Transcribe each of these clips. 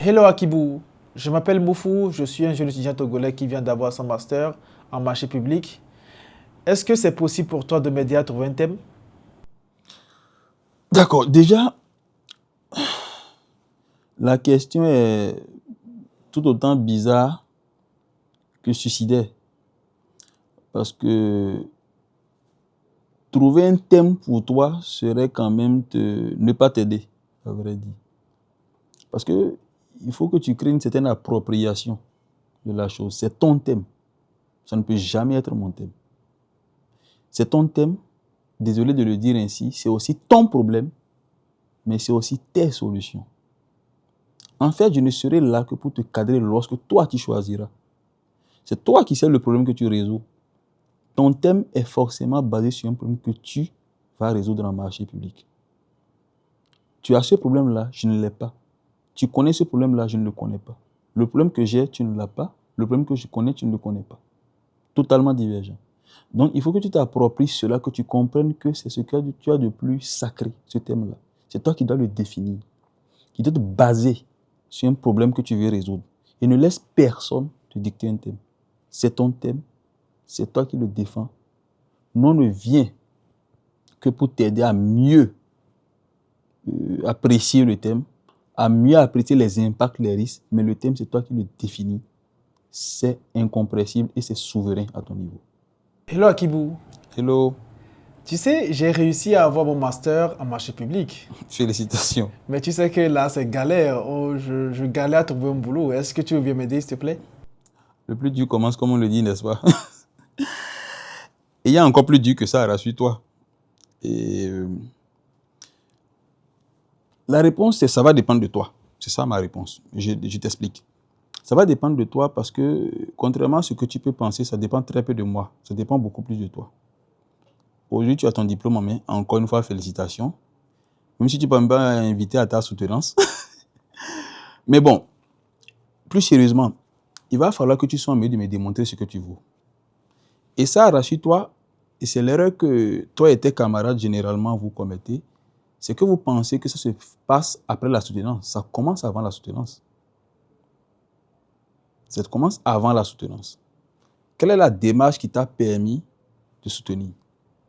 Hello Akibou, je m'appelle Moufou, je suis un jeune étudiant togolais qui vient d'avoir son master en marché public. Est-ce que c'est possible pour toi de m'aider à trouver un thème? D'accord, déjà, la question est tout autant bizarre que suicidaire. Parce que trouver un thème pour toi serait quand même ne pas t'aider, à vrai dire. Parce que il faut que tu crées une certaine appropriation de la chose. C'est ton thème. Ça ne peut jamais être mon thème. C'est ton thème, désolé de le dire ainsi, c'est aussi ton problème, mais c'est aussi tes solutions. En fait, je ne serai là que pour te cadrer lorsque toi tu choisiras. C'est toi qui sais le problème que tu résous. Ton thème est forcément basé sur un problème que tu vas résoudre en marché public. Tu as ce problème-là, je ne l'ai pas. Tu connais ce problème-là, je ne le connais pas. Le problème que j'ai, tu ne l'as pas. Le problème que je connais, tu ne le connais pas. Totalement divergent. Donc, il faut que tu t'appropries cela, que tu comprennes que c'est ce que tu as de plus sacré, ce thème-là. C'est toi qui dois le définir, qui doit te baser sur un problème que tu veux résoudre. Et ne laisse personne te dicter un thème. C'est ton thème, c'est toi qui le défends. Non ne vient que pour t'aider à mieux apprécier le thème, à mieux apprécier les impacts, les risques, mais le thème, c'est toi qui le définis. C'est incompressible et c'est souverain à ton niveau. Hello Akibou, Hello, tu sais, j'ai réussi à avoir mon master en marché public. félicitations. Mais tu sais que là, c'est galère. Oh, je galère à trouver un boulot. Est-ce que tu veux bien m'aider, s'il te plaît? Le plus dur commence comme on le dit, n'est-ce pas? Et il y a encore plus dur que ça, rassure-toi. Et la réponse, c'est ça va dépendre de toi. C'est ça ma réponse. Je t'explique. Ça va dépendre de toi parce que, contrairement à ce que tu peux penser, ça dépend très peu de moi. Ça dépend beaucoup plus de toi. Aujourd'hui, tu as ton diplôme en main. Encore une fois, félicitations. Même si tu ne peux même pas inviter à ta soutenance. Mais bon, plus sérieusement, il va falloir que tu sois en mesure de me démontrer ce que tu vaux. Et ça, rassure-toi, et c'est l'erreur que toi et tes camarades, généralement, vous commettez, c'est que vous pensez que ça se passe après la soutenance. Ça commence avant la soutenance. Ça commence avant la soutenance. Quelle est la démarche qui t'a permis de soutenir?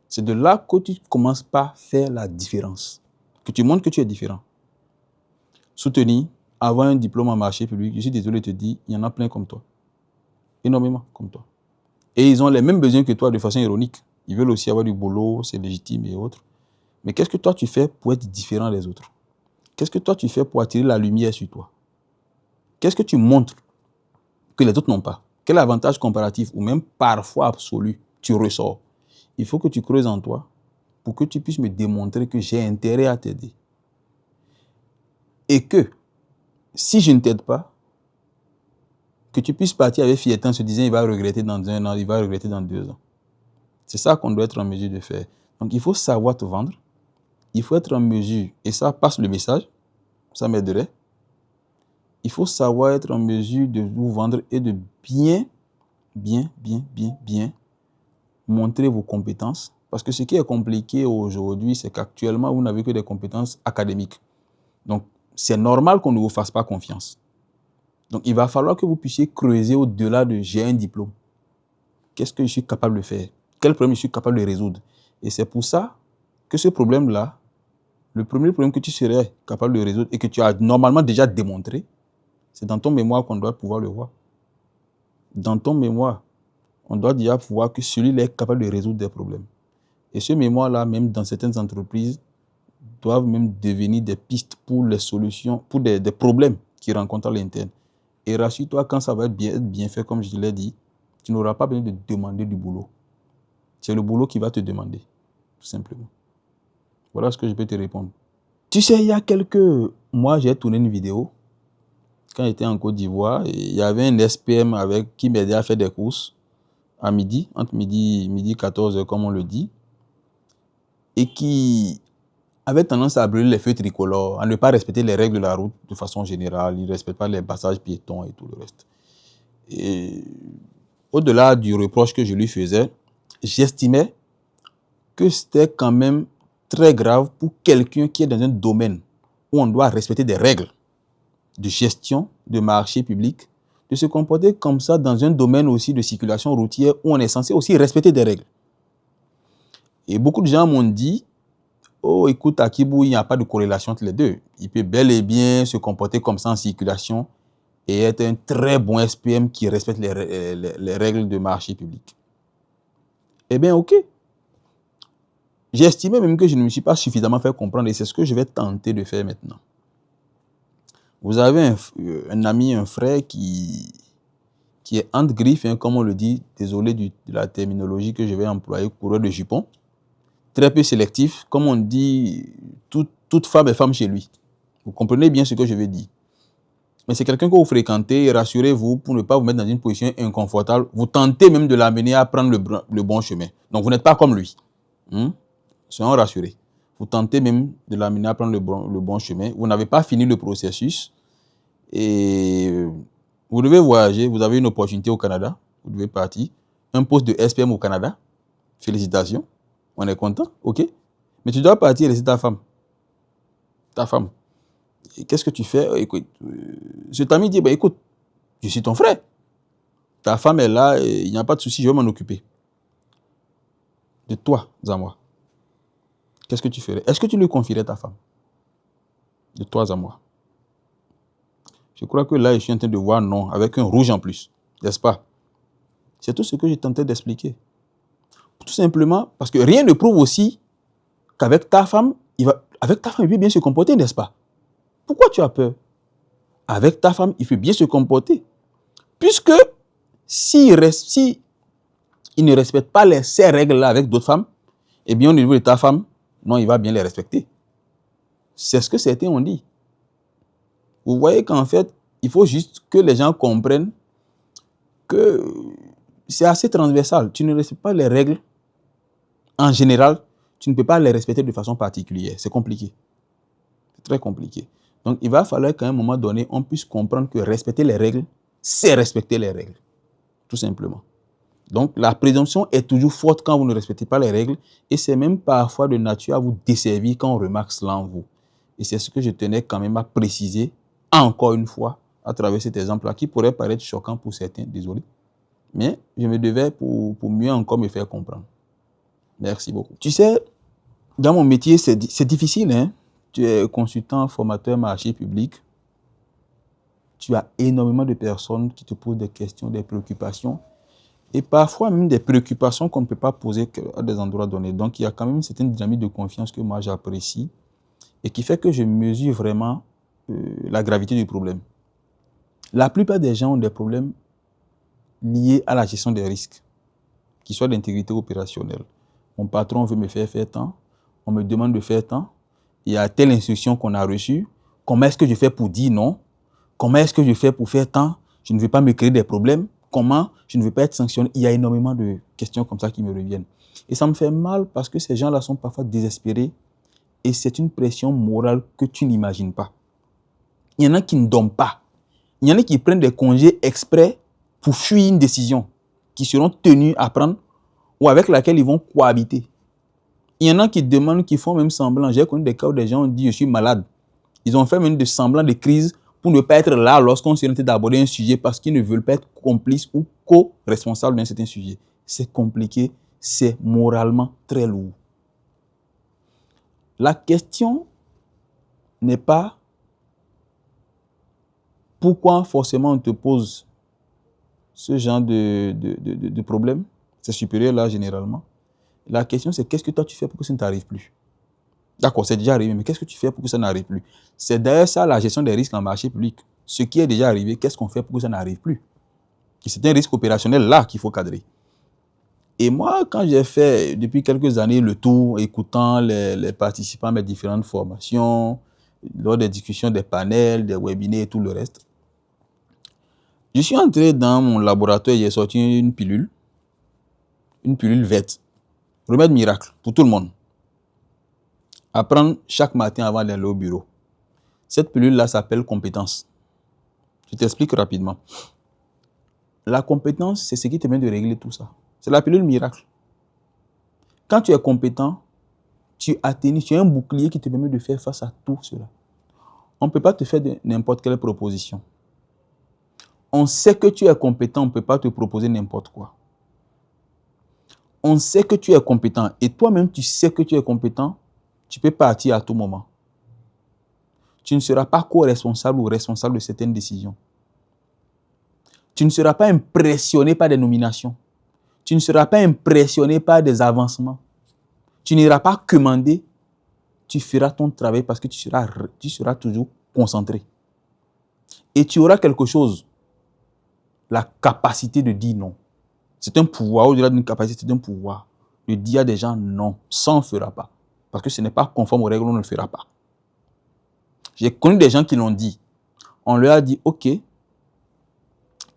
C'est de là que tu commences par faire la différence. Que tu montres que tu es différent. Soutenir, avoir un diplôme en marché public, je suis désolé de te dire, il y en a plein comme toi. Énormément comme toi. Et ils ont les mêmes besoins que toi de façon ironique. Ils veulent aussi avoir du boulot, c'est légitime et autres. Mais qu'est-ce que toi tu fais pour être différent des autres? Qu'est-ce que toi tu fais pour attirer la lumière sur toi? Qu'est-ce que tu montres que les autres n'ont pas? Quel avantage comparatif ou même parfois absolu tu ressors? Il faut que tu creuses en toi pour que tu puisses me démontrer que j'ai intérêt à t'aider. Et que si je ne t'aide pas, que tu puisses partir avec fierté en se disant il va regretter dans 1 an, il va regretter dans 2 ans. C'est ça qu'on doit être en mesure de faire. Donc il faut savoir te vendre. Il faut être en mesure, et ça passe le message, ça m'aiderait. Il faut savoir être en mesure de vous vendre et de bien montrer vos compétences. Parce que ce qui est compliqué aujourd'hui, c'est qu'actuellement, vous n'avez que des compétences académiques. Donc, c'est normal qu'on ne vous fasse pas confiance. Donc, il va falloir que vous puissiez creuser au-delà de j'ai un diplôme. Qu'est-ce que je suis capable de faire? Quel problème je suis capable de résoudre? Et c'est pour ça que ce problème-là, le premier problème que tu serais capable de résoudre et que tu as normalement déjà démontré, c'est dans ton mémoire qu'on doit pouvoir le voir. Dans ton mémoire, on doit déjà pouvoir que celui-là est capable de résoudre des problèmes. Et ce mémoire-là, même dans certaines entreprises, doivent même devenir des pistes pour les solutions, pour des problèmes qu'ils rencontrent à l'interne. Et rassure-toi, quand ça va être bien fait, comme je te l'ai dit, tu n'auras pas besoin de demander du boulot. C'est le boulot qui va te demander, tout simplement. Voilà ce que je peux te répondre. Tu sais, il y a quelques mois, j'ai tourné une vidéo quand j'étais en Côte d'Ivoire. Il y avait un SPM qui m'aidait à faire des courses à midi, entre midi 14h comme on le dit, et qui avait tendance à brûler les feux tricolores, à ne pas respecter les règles de la route de façon générale. Il ne respecte pas les passages piétons et tout le reste. Et au-delà du reproche que je lui faisais, j'estimais que c'était quand même très grave pour quelqu'un qui est dans un domaine où on doit respecter des règles de gestion de marché public, de se comporter comme ça dans un domaine aussi de circulation routière où on est censé aussi respecter des règles. Et beaucoup de gens m'ont dit, oh écoute Akibou, il n'y a pas de corrélation entre les deux. Il peut bel et bien se comporter comme ça en circulation et être un très bon SPM qui respecte les règles de marché public. Eh bien, ok. J'ai estimé même que je ne me suis pas suffisamment fait comprendre et c'est ce que je vais tenter de faire maintenant. Vous avez un ami, un frère qui est entre griffes, hein, comme on le dit, désolé de la terminologie que je vais employer, coureur de jupons, très peu sélectif, comme on dit, toute femme est femme chez lui. Vous comprenez bien ce que je veux dire. Mais c'est quelqu'un que vous fréquentez, et rassurez-vous, pour ne pas vous mettre dans une position inconfortable, vous tentez même de l'amener à prendre le bon chemin. Donc vous n'êtes pas comme lui. Soyons rassurés. Vous tentez même de l'amener à prendre le bon chemin. Vous n'avez pas fini le processus. Et vous devez voyager. Vous avez une opportunité au Canada. Vous devez partir. Un poste de SPM au Canada. Félicitations. On est content. OK. Mais tu dois partir et laisser ta femme. Ta femme. Et qu'est-ce que tu fais? Écoute, cet ami dit, bah, écoute, je suis ton frère. Ta femme est là. Et il n'y a pas de souci. Je vais m'en occuper. De toi, à moi. Qu'est-ce que tu ferais? Est-ce que tu lui confierais ta femme? De toi à moi. Je crois que là, je suis en train de voir non, avec un rouge en plus. N'est-ce pas? C'est tout ce que je tentais d'expliquer. Tout simplement parce que rien ne prouve aussi qu'avec ta femme, il peut bien se comporter, n'est-ce pas? Pourquoi tu as peur? Avec ta femme, il peut bien se comporter. Puisque si il ne respecte pas ces règles-là avec d'autres femmes, eh bien, au niveau de ta femme, non, il va bien les respecter. C'est ce que certains ont dit. Vous voyez qu'en fait, il faut juste que les gens comprennent que c'est assez transversal. Tu ne respectes pas les règles en général, tu ne peux pas les respecter de façon particulière. C'est compliqué. C'est très compliqué. Donc, il va falloir qu'à un moment donné, on puisse comprendre que respecter les règles, c'est respecter les règles. Tout simplement. Donc, la présomption est toujours forte quand vous ne respectez pas les règles et c'est même parfois de nature à vous desservir quand on remarque cela en vous. Et c'est ce que je tenais quand même à préciser, encore une fois, à travers cet exemple-là, qui pourrait paraître choquant pour certains, désolé. Mais je me devais pour mieux encore me faire comprendre. Merci beaucoup. Tu sais, dans mon métier, c'est difficile, hein? Tu es consultant, formateur, marché public. Tu as énormément de personnes qui te posent des questions, des préoccupations. Et parfois même des préoccupations qu'on ne peut pas poser à des endroits donnés. Donc, il y a quand même une certaine dynamique de confiance que moi j'apprécie et qui fait que je mesure vraiment la gravité du problème. La plupart des gens ont des problèmes liés à la gestion des risques, qui soient d'intégrité opérationnelle. Mon patron veut me faire tant, on me demande de faire tant, il y a telle instruction qu'on a reçue, comment est-ce que je fais pour dire non? Comment est-ce que je fais pour faire tant? Je ne veux pas me créer des problèmes. Comment? Je ne veux pas être sanctionné. Il y a énormément de questions comme ça qui me reviennent. Et ça me fait mal parce que ces gens-là sont parfois désespérés et c'est une pression morale que tu n'imagines pas. Il y en a qui ne dorment pas. Il y en a qui prennent des congés exprès pour fuir une décision qu'ils seront tenus à prendre ou avec laquelle ils vont cohabiter. Il y en a qui demandent, qui font même semblant. J'ai connu des cas où des gens ont dit « je suis malade ». Ils ont fait même de semblant de crise pour ne pas être là lorsqu'on s'est tenté d'aborder un sujet parce qu'ils ne veulent pas être complices ou co-responsables d'un certain sujet. C'est compliqué, c'est moralement très lourd. La question n'est pas pourquoi forcément on te pose ce genre de problème. C'est supérieur là généralement. La question c'est qu'est-ce que toi tu fais pour que ça ne t'arrive plus? D'accord, c'est déjà arrivé, mais qu'est-ce que tu fais pour que ça n'arrive plus? C'est d'ailleurs ça la gestion des risques en marché public. Ce qui est déjà arrivé, qu'est-ce qu'on fait pour que ça n'arrive plus? Et c'est un risque opérationnel là qu'il faut cadrer. Et moi, quand j'ai fait depuis quelques années le tour, écoutant les participants à mes différentes formations, lors des discussions, des panels, des webinaires et tout le reste, je suis entré dans mon laboratoire et j'ai sorti une pilule verte. Remède miracle pour tout le monde. À prendre chaque matin avant d'aller au bureau. Cette pilule-là s'appelle compétence. Je t'explique rapidement. La compétence, c'est ce qui te permet de régler tout ça. C'est la pilule miracle. Quand tu es compétent, tu as un bouclier qui te permet de faire face à tout cela. on ne peut pas te faire n'importe quelle proposition. On sait que tu es compétent, on ne peut pas te proposer n'importe quoi. On sait que tu es compétent et toi-même, tu sais que tu es compétent, tu peux partir à tout moment. Tu ne seras pas co-responsable ou responsable de certaines décisions. Tu ne seras pas impressionné par des nominations. Tu ne seras pas impressionné par des avancements. Tu n'iras pas commander. Tu feras ton travail parce que tu seras toujours concentré. Et tu auras quelque chose, la capacité de dire non. C'est un pouvoir, au-delà d'une capacité, c'est un pouvoir de dire à des gens non, ça on ne fera pas. Parce que ce n'est pas conforme aux règles, on ne le fera pas. J'ai connu des gens qui l'ont dit. On leur a dit, ok,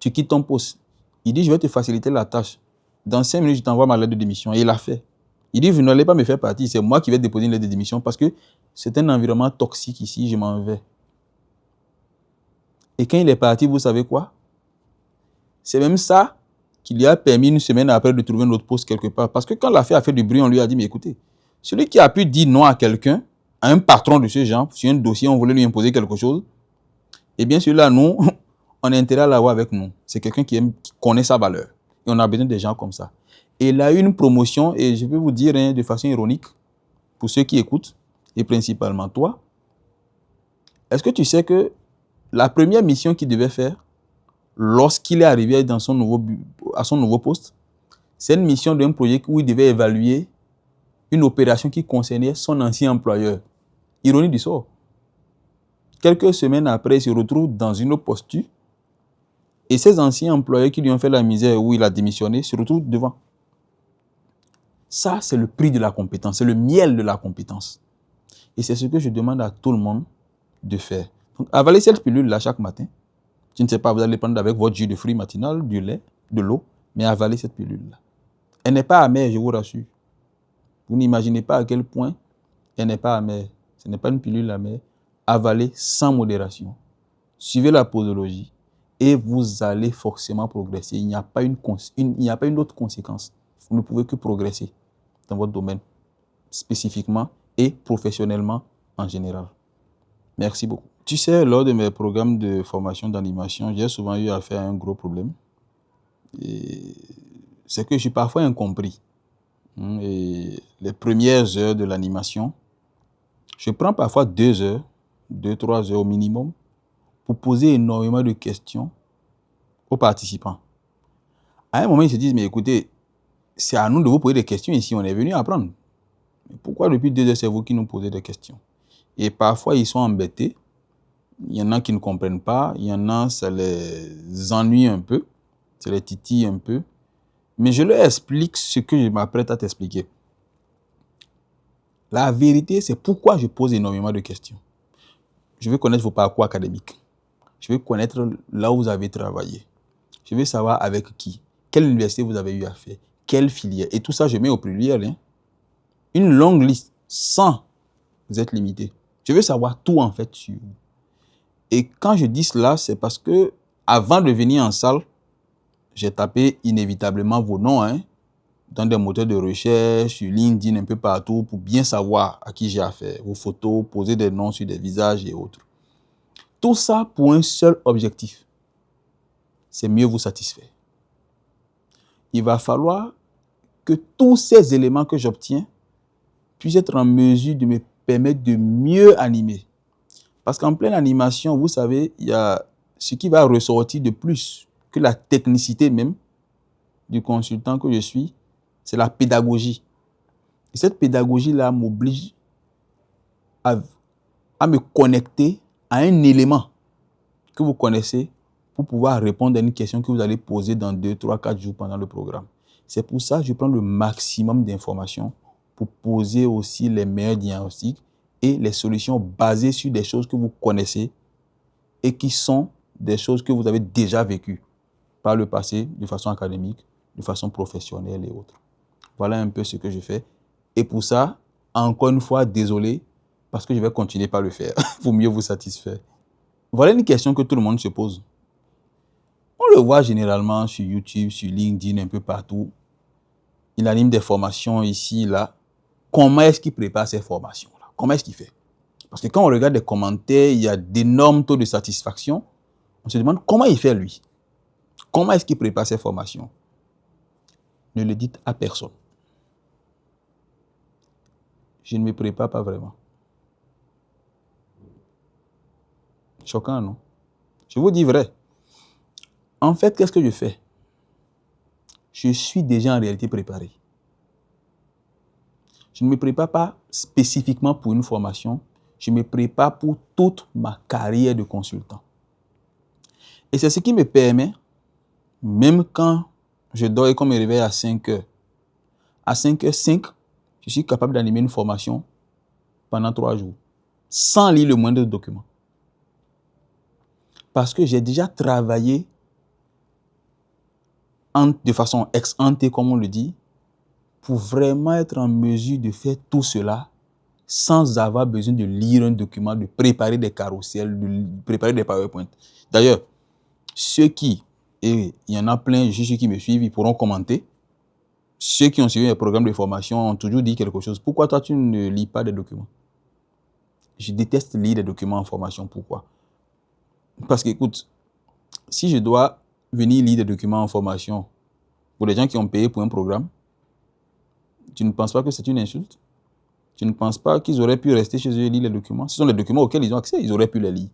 tu quittes ton poste. Il dit, je vais te faciliter la tâche. Dans 5 minutes, je t'envoie ma lettre de démission. Et il l'a fait. Il dit, vous n'allez pas me faire partie, c'est moi qui vais déposer une lettre de démission parce que c'est un environnement toxique ici, je m'en vais. Et quand il est parti, vous savez quoi? C'est même ça qui lui a permis une semaine après de trouver un autre poste quelque part. Parce que quand l'affaire a fait du bruit, on lui a dit, mais écoutez, celui qui a pu dire non à quelqu'un, à un patron de ce genre, sur un dossier, on voulait lui imposer quelque chose, eh bien celui-là, nous, on a intérêt à l'avoir avec nous. C'est quelqu'un qui connaît sa valeur. Et on a besoin de gens comme ça. Et il a eu une promotion, et je peux vous dire de façon ironique, pour ceux qui écoutent, et principalement toi, est-ce que tu sais que la première mission qu'il devait faire, lorsqu'il est arrivé à son nouveau poste, c'est une mission d'un projet où il devait évaluer une opération qui concernait son ancien employeur. Ironie du sort. Quelques semaines après, il se retrouve dans une autre posture et ses anciens employeurs qui lui ont fait la misère où il a démissionné se retrouvent devant. Ça, c'est le prix de la compétence, c'est le miel de la compétence. Et c'est ce que je demande à tout le monde de faire. Donc, avalez cette pilule-là chaque matin. Je ne sais pas, vous allez prendre avec votre jus de fruits matinal, du lait, de l'eau, mais avalez cette pilule-là. Elle n'est pas amère, je vous rassure. Vous n'imaginez pas à quel point elle n'est pas amère. Ce n'est pas une pilule amère. Avalez sans modération. Suivez la posologie et vous allez forcément progresser. Il n'y a pas une autre conséquence. Vous ne pouvez que progresser dans votre domaine, spécifiquement et professionnellement en général. Merci beaucoup. Tu sais, lors de mes programmes de formation d'animation, j'ai souvent eu affaire à un gros problème. C'est que je suis parfois incompris. Et les premières heures de l'animation, je prends parfois 2 heures, 2-3 heures au minimum, pour poser énormément de questions aux participants. À un moment, ils se disent, mais écoutez, c'est à nous de vous poser des questions ici, on est venu apprendre. Mais pourquoi depuis 2 heures, c'est vous qui nous posez des questions? Et parfois, ils sont embêtés. Il y en a qui ne comprennent pas, il y en a, ça les ennuie un peu, ça les titille un peu. Mais je leur explique ce que je m'apprête à t'expliquer. La vérité, c'est pourquoi je pose énormément de questions. Je veux connaître vos parcours académiques. Je veux connaître là où vous avez travaillé. Je veux savoir avec qui, quelle université vous avez eu à faire, quelle filière. Et tout ça, je mets au pluriel. Une longue liste, sans vous être limité. Je veux savoir tout en fait sur vous. Et quand je dis cela, c'est parce que avant de venir en salle, j'ai tapé inévitablement vos noms dans des moteurs de recherche, sur LinkedIn, un peu partout, pour bien savoir à qui j'ai affaire. Vos photos, poser des noms sur des visages et autres. Tout ça pour un seul objectif. C'est mieux vous satisfaire. Il va falloir que tous ces éléments que j'obtiens puissent être en mesure de me permettre de mieux animer. Parce qu'en pleine animation, vous savez, il y a ce qui va ressortir de plus que la technicité même du consultant que je suis, c'est la pédagogie. Et cette pédagogie-là m'oblige à me connecter à un élément que vous connaissez pour pouvoir répondre à une question que vous allez poser dans 2, 3, 4 jours pendant le programme. C'est pour ça que je prends le maximum d'informations pour poser aussi les meilleurs diagnostics et les solutions basées sur des choses que vous connaissez et qui sont des choses que vous avez déjà vécues par le passé de façon académique, de façon professionnelle et autres. Voilà un peu ce que je fais. Et pour ça, encore une fois, désolé, parce que je vais continuer par le faire pour mieux vous satisfaire. Voilà une question que tout le monde se pose. On le voit généralement sur YouTube, sur LinkedIn, un peu partout. Il anime des formations ici, là. Comment est-ce qu'il prépare ces formations-là? Comment est-ce qu'il fait? Parce que quand on regarde les commentaires, il y a d'énormes taux de satisfaction. On se demande comment il fait lui. Comment est-ce qu'il prépare ses formations? Ne le dites à personne. Je ne me prépare pas vraiment. Choquant, non? Je vous dis vrai. En fait, qu'est-ce que je fais? Je suis déjà en réalité préparé. Je ne me prépare pas spécifiquement pour une formation. Je me prépare pour toute ma carrière de consultant. Et c'est ce qui me permet, même quand je dors et qu'on me réveille à 5 heures, à 5h05, je suis capable d'animer une formation pendant 3 jours, sans lire le moindre document. Parce que j'ai déjà travaillé de façon ex ante, comme on le dit, pour vraiment être en mesure de faire tout cela sans avoir besoin de lire un document, de préparer des carrousels, de préparer des PowerPoint. D'ailleurs, ceux qui, et il y en a plein, je suis ceux qui me suivent, ils pourront commenter. Ceux qui ont suivi les programmes de formation ont toujours dit quelque chose. Pourquoi toi, tu ne lis pas des documents? Je déteste lire des documents en formation. Pourquoi? Parce que, écoute, si je dois venir lire des documents en formation pour les gens qui ont payé pour un programme, tu ne penses pas que c'est une insulte? Tu ne penses pas qu'ils auraient pu rester chez eux et lire les documents? Ce sont les documents auxquels ils ont accès, ils auraient pu les lire.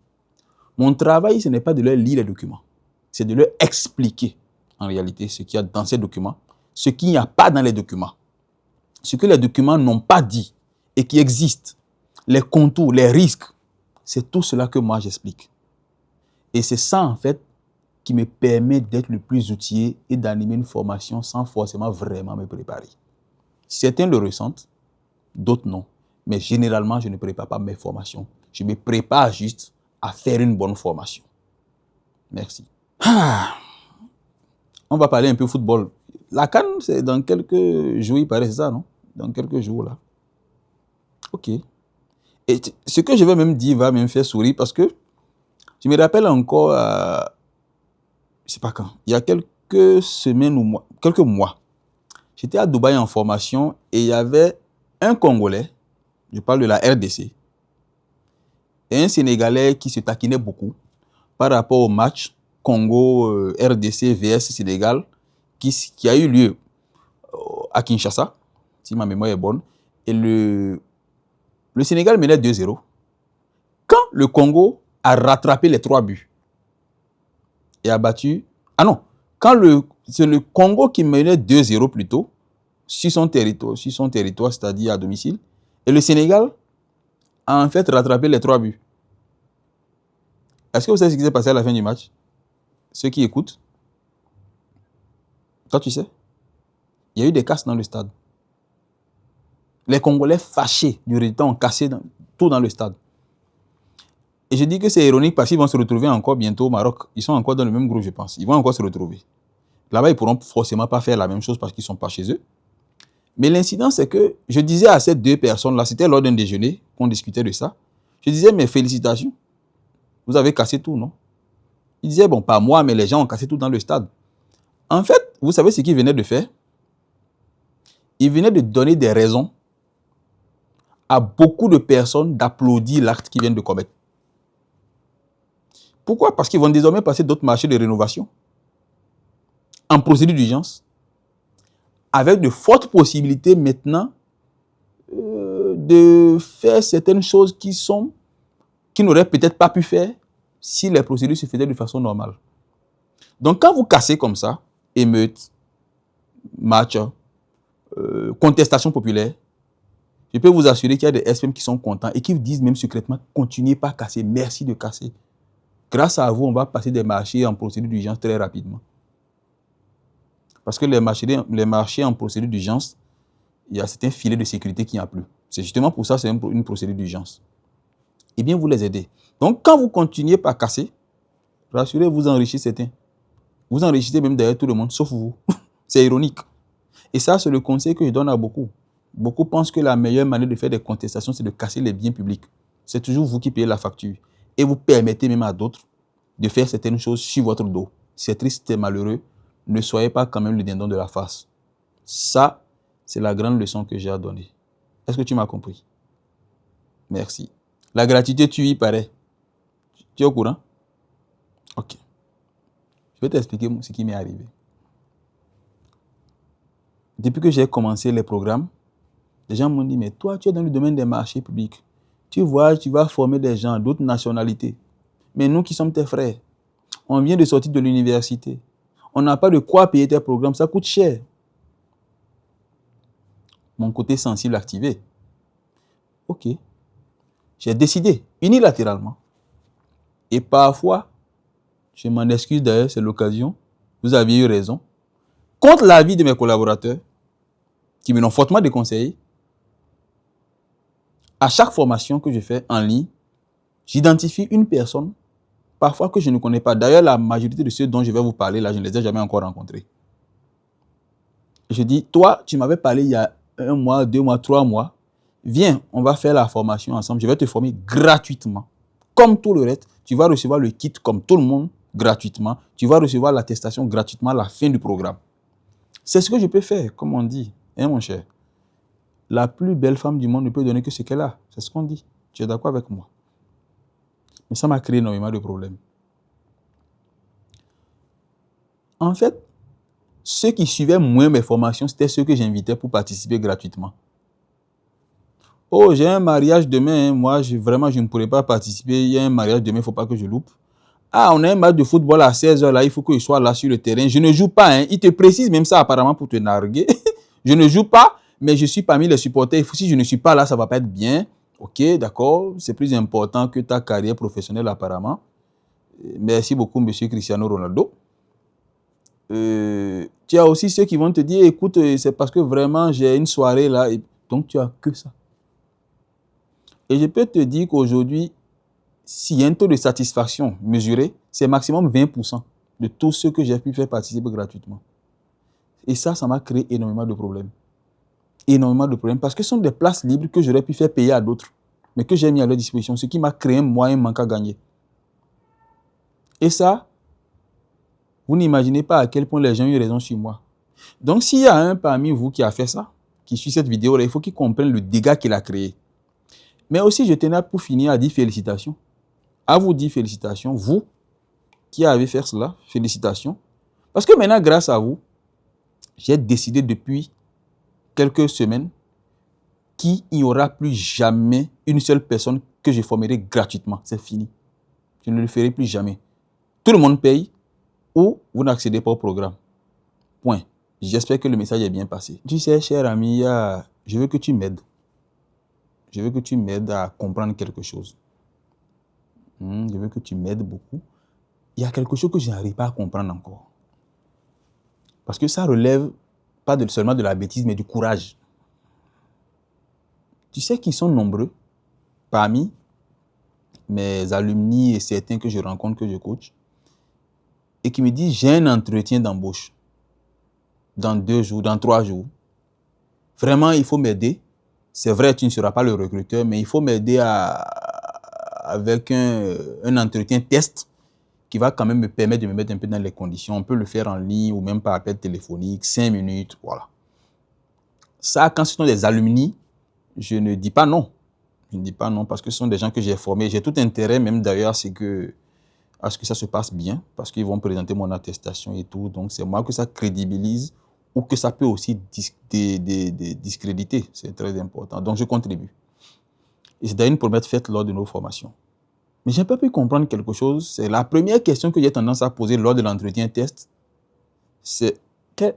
Mon travail, ce n'est pas de leur lire les documents, c'est de leur expliquer en réalité ce qu'il y a dans ces documents, ce qu'il n'y a pas dans les documents, ce que les documents n'ont pas dit et qui existe, les contours, les risques. C'est tout cela que moi j'explique. Et c'est ça en fait qui me permet d'être le plus outillé et d'animer une formation sans forcément vraiment me préparer. Certains le ressentent, d'autres non. Mais généralement, je ne prépare pas mes formations. Je me prépare juste à faire une bonne formation. Merci. On va parler un peu football. La CAN, c'est dans quelques jours, il paraît, c'est ça, non? Dans quelques jours, là. Ok. Et ce que je vais même dire va me faire sourire parce que je me rappelle encore, je ne sais pas quand, il y a quelques semaines ou mois, quelques mois, j'étais à Dubaï en formation et il y avait un Congolais, je parle de la RDC, et un Sénégalais qui se taquinait beaucoup par rapport au match Congo-RDC vs Sénégal qui a eu lieu à Kinshasa, si ma mémoire est bonne. Et le Sénégal menait 2-0. Quand le Congo a rattrapé les 3 buts et a battu... Ah non, c'est le Congo qui menait 2-0 plutôt, sur son territoire, c'est-à-dire à domicile. Et le Sénégal a en fait rattrapé les 3 buts. Est-ce que vous savez ce qui s'est passé à la fin du match? Ceux qui écoutent, toi tu sais, il y a eu des casses dans le stade. Les Congolais fâchés du résultat ont cassé tout dans le stade. Et je dis que c'est ironique parce qu'ils vont se retrouver encore bientôt au Maroc. Ils sont encore dans le même groupe, je pense. Ils vont encore se retrouver. Là-bas, ils ne pourront forcément pas faire la même chose parce qu'ils ne sont pas chez eux. Mais l'incident, c'est que je disais à ces 2 personnes-là, c'était lors d'un déjeuner qu'on discutait de ça. Je disais, mais félicitations, vous avez cassé tout, non? Ils disaient, bon, pas moi, mais les gens ont cassé tout dans le stade. En fait, vous savez ce qu'ils venaient de faire? Ils venaient de donner des raisons à beaucoup de personnes d'applaudir l'acte qu'ils viennent de commettre. Pourquoi? Parce qu'ils vont désormais passer d'autres marchés de rénovation en procédure d'urgence, avec de fortes possibilités maintenant de faire certaines choses qui n'auraient peut-être pas pu faire si les procédures se faisaient de façon normale. Donc quand vous cassez comme ça, émeute, match, contestation populaire, je peux vous assurer qu'il y a des SPM qui sont contents et qui disent même secrètement, continuez pas à casser, merci de casser. Grâce à vous, on va passer des marchés en procédure d'urgence très rapidement. Parce que les marchés en procédure d'urgence, il y a certains filets de sécurité qui n'y a plus. C'est justement pour ça que c'est une procédure d'urgence. Eh bien, vous les aidez. Donc, quand vous continuez par casser, rassurez-vous, vous enrichissez certains. Vous enrichissez même d'ailleurs tout le monde, sauf vous. C'est ironique. Et ça, c'est le conseil que je donne à beaucoup. Beaucoup pensent que la meilleure manière de faire des contestations, c'est de casser les biens publics. C'est toujours vous qui payez la facture. Et vous permettez même à d'autres de faire certaines choses sur votre dos. C'est triste et malheureux. Ne soyez pas quand même le dindon de la face. Ça, c'est la grande leçon que j'ai à donner. Est-ce que tu m'as compris? Merci. La gratuité tue, il paraît. Tu es au courant? Ok. Je vais t'expliquer ce qui m'est arrivé. Depuis que j'ai commencé les programmes, les gens m'ont dit, mais toi, tu es dans le domaine des marchés publics. Tu vois, tu vas former des gens d'autres nationalités. Mais nous qui sommes tes frères, on vient de sortir de l'université. On n'a pas de quoi payer tes programmes, ça coûte cher. Mon côté sensible activé. Ok. J'ai décidé unilatéralement. Et parfois, je m'en excuse d'ailleurs, c'est l'occasion. Vous aviez eu raison. Contre l'avis de mes collaborateurs, qui me l'ont fortement déconseillé, à chaque formation que je fais en ligne, j'identifie une personne, parfois que je ne connais pas. D'ailleurs, la majorité de ceux dont je vais vous parler, là, je ne les ai jamais encore rencontrés. Je dis, toi, tu m'avais parlé il y a 1 mois, 2 mois, 3 mois. Viens, on va faire la formation ensemble. Je vais te former gratuitement. Comme tout le reste, tu vas recevoir le kit comme tout le monde gratuitement. Tu vas recevoir l'attestation gratuitement à la fin du programme. C'est ce que je peux faire, comme on dit. Hein, mon cher? La plus belle femme du monde ne peut donner que ce qu'elle a. C'est ce qu'on dit. Tu es d'accord avec moi? Mais ça m'a créé énormément de problèmes. En fait, ceux qui suivaient moins mes formations, c'était ceux que j'invitais pour participer gratuitement. Oh, j'ai un mariage demain, hein. Moi, vraiment, je ne pourrais pas participer. Il y a un mariage demain, il ne faut pas que je loupe. Ah, on a un match de football à 16h, là, il faut que je sois là sur le terrain. Je ne joue pas, hein. Il te précise même ça apparemment pour te narguer. Je ne joue pas, mais je suis parmi les supporters. Si je ne suis pas là, ça ne va pas être bien. Ok, d'accord, c'est plus important que ta carrière professionnelle apparemment. Merci beaucoup, monsieur Cristiano Ronaldo. Tu as aussi ceux qui vont te dire, écoute, c'est parce que vraiment j'ai une soirée là. Donc tu as que ça. Et je peux te dire qu'aujourd'hui, s'il y a un taux de satisfaction mesuré, c'est maximum 20% de tous ceux que j'ai pu faire participer gratuitement. Et ça m'a créé énormément de problèmes. Énormément de problèmes parce que ce sont des places libres que j'aurais pu faire payer à d'autres, mais que j'ai mis à leur disposition, ce qui m'a créé un manque à gagner. Et ça, vous n'imaginez pas à quel point les gens ont eu raison sur moi. Donc, s'il y a un parmi vous qui a fait ça, qui suit cette vidéo-là, il faut qu'il comprenne le dégât qu'il a créé. Mais aussi, je tenais pour finir à dire félicitations. À vous dire félicitations, vous qui avez fait cela, félicitations. Parce que maintenant, grâce à vous, j'ai décidé depuis quelques semaines qu'il n'y aura plus jamais une seule personne que je formerai gratuitement. C'est fini. Je ne le ferai plus jamais. Tout le monde paye ou vous n'accédez pas au programme. Point. J'espère que le message est bien passé. Tu sais, cher ami, je veux que tu m'aides. Je veux que tu m'aides à comprendre quelque chose. Je veux que tu m'aides beaucoup. Il y a quelque chose que je n'arrive pas à comprendre encore. Parce que ça relève pas seulement de la bêtise, mais du courage. Tu sais qu'ils sont nombreux parmi mes alumni et certains que je rencontre, que je coach, et qui me disent, j'ai un entretien d'embauche dans 2 jours, dans 3 jours. Vraiment, il faut m'aider. C'est vrai, tu ne seras pas le recruteur, mais il faut m'aider avec un entretien test qui va quand même me permettre de me mettre un peu dans les conditions. On peut le faire en ligne ou même par appel téléphonique, 5 minutes, voilà. Ça, quand ce sont des alumni, je ne dis pas non. Je ne dis pas non parce que ce sont des gens que j'ai formés. J'ai tout intérêt, même d'ailleurs, à ce que ça se passe bien, parce qu'ils vont présenter mon attestation et tout. Donc, c'est moi que ça crédibilise ou que ça peut aussi discréditer. C'est très important. Donc, je contribue. Et c'est d'ailleurs une promesse faite lors de nos formations. Mais j'ai pas pu comprendre quelque chose. C'est la première question que j'ai tendance à poser lors de l'entretien test. C'est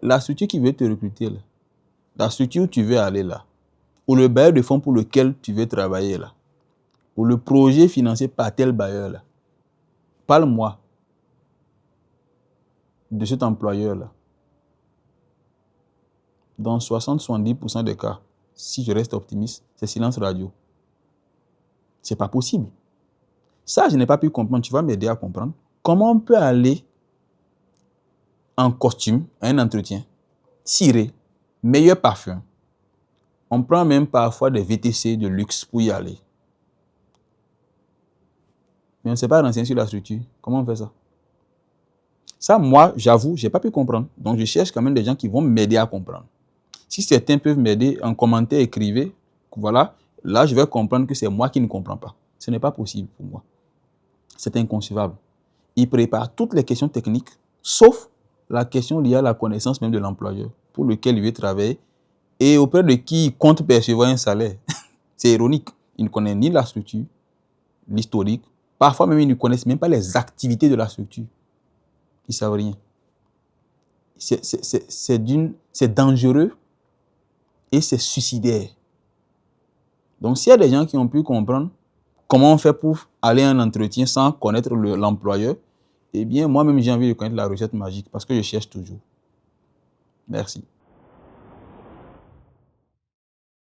la structure qui veut te recruter là, la structure où tu veux aller là, ou le bailleur de fonds pour lequel tu veux travailler là, ou le projet financé par tel bailleur là. Parle-moi de cet employeur là. Dans 60-70% des cas, si je reste optimiste, c'est silence radio. C'est pas possible. Ça, je n'ai pas pu comprendre. Tu vas m'aider à comprendre. Comment on peut aller en costume à un entretien, ciré, meilleur parfum. On prend même parfois des VTC de luxe pour y aller. Mais on ne s'est pas renseigné sur la structure. Comment on fait ça? Ça, moi, j'avoue, je n'ai pas pu comprendre. Donc, je cherche quand même des gens qui vont m'aider à comprendre. Si certains peuvent m'aider, en commentaire, écrivez. Voilà. Là, je vais comprendre que c'est moi qui ne comprends pas. Ce n'est pas possible pour moi. C'est inconcevable. Il prépare toutes les questions techniques, sauf la question liée à la connaissance même de l'employeur pour lequel il veut travailler et auprès de qui il compte percevoir un salaire. C'est ironique. Il ne connaît ni la structure, l'historique. Parfois même, ils ne connaissent même pas les activités de la structure. Ils ne savent rien. C'est dangereux et c'est suicidaire. Donc, s'il y a des gens qui ont pu comprendre comment on fait pour aller à un entretien sans connaître l'employeur, eh bien, moi-même, j'ai envie de connaître la recette magique parce que je cherche toujours. Merci.